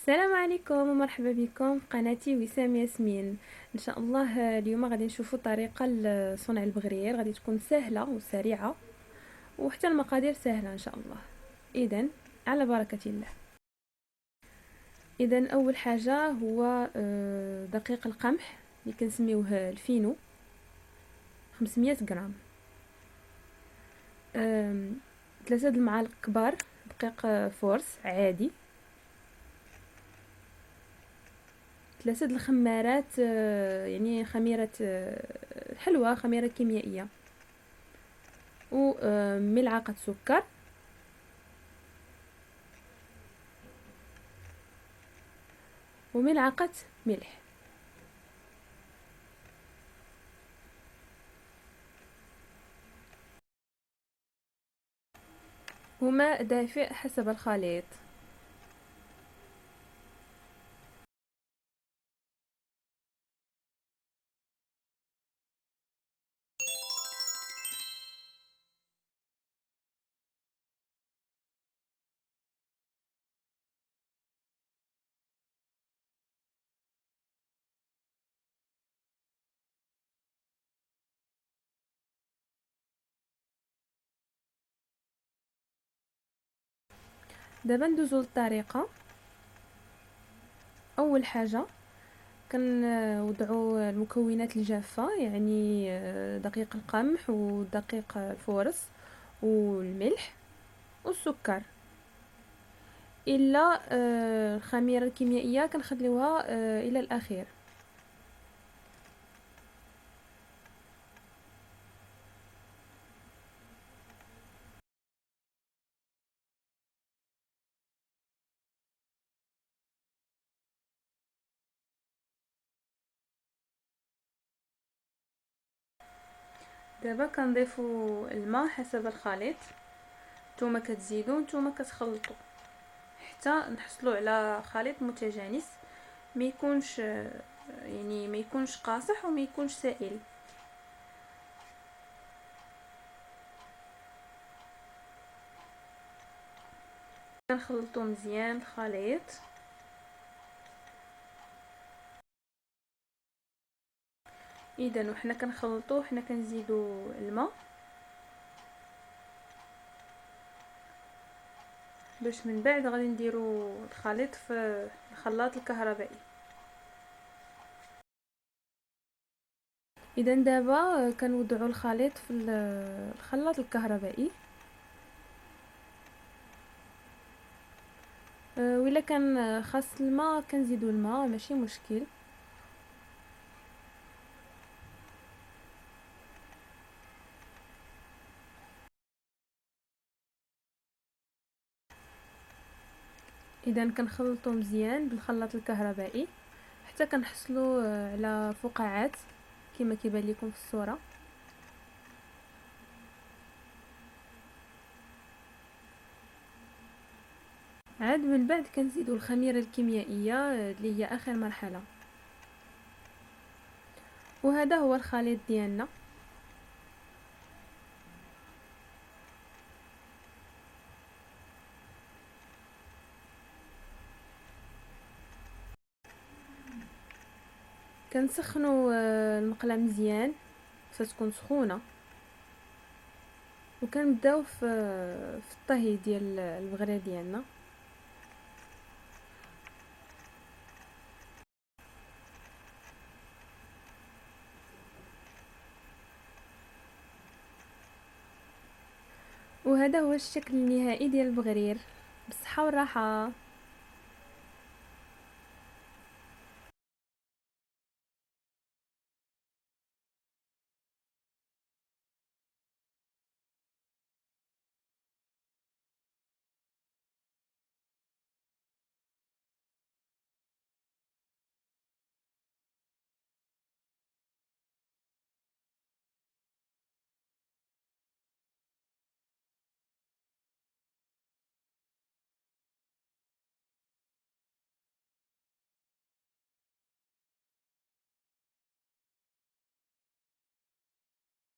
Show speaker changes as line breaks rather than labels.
السلام عليكم ومرحبا بكم في قناتي وسام ياسمين. ان شاء الله اليوم غادي نشوفوا طريقه لصنع البغرير، غادي تكون سهله وسريعه وحتى المقادير سهله ان شاء الله. اذا على بركه الله. اذا اول حاجه هو دقيق القمح اللي كنسميوه الفينو 500 غرام. 3 المعالق كبار دقيق فورس عادي. 3 الخمارات، يعني خميرة حلوة، خميرة كيميائية. وملعقة سكر وملعقة ملح. وماء دافئ حسب الخليط. دابا ندوزو للطريقة. اول حاجة كنوضعوا المكونات الجافة، يعني دقيق القمح ودقيق الفورس والملح والسكر. الا الخميره الكيميائيه كنخليوها الى الاخير. دابا كنضيفوا الماء حسب الخليط، نتوما كتزيدوا نتوما كتخلطوا حتى نحصلوا على خليط متجانس، ما يكونش يعني ما يكونش قاصح وما يكونش سائل. كنخلطوا مزيان الخليط. اذا وحنا كنخلطوا حنا كنزيدوا الماء باش من بعد غادي نديروا الخليط في الخلاط الكهربائي. اذا دابا كنوضعوا الخليط في الخلاط الكهربائي. وإلا كان خاص الماء كنزيدوا الماء، ماشي مشكل. اذا كنخلطوا مزيان بالخلاط الكهربائي حتى كنحصلوا على فقاعات كما كيبان لكم في الصوره. عاد من بعد كنزيدوا الخميره الكيميائيه اللي هي اخر مرحله. وهذا هو الخليط ديالنا. كنسخنوا المقله مزيان، فتكون سخونه، وكنبداو في الطهي ديال البغريه ديالنا. وهذا هو الشكل النهائي ديال البغرير. بالصحه والراحه.